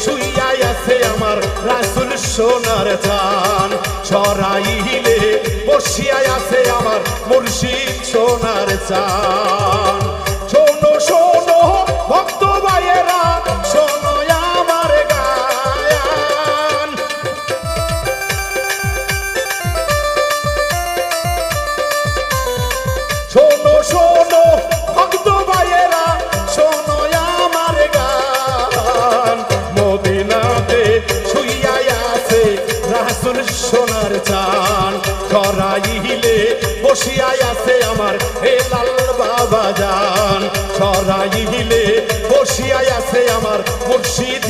শুইয়াই আছে আমার রাসূল সোনার চান, সরাইলে বসিয়াই আছে আমার মুর্শিদ সোনার চান। শোনো শোনো ভক্ত ভাইয়েরা, শোনো আমার গায়ান। শোনো শোনো ভক্ত ভাইয়েরা, শোনো আমার গান। মদিনাতে শুইয়াই আছে রাসূল সোনার চান, সরাইলে বসিয়াই আছে আমার হেলাল বাবা জান, সরাইলে বসিয়াই আছে আমার মুর্শিদ।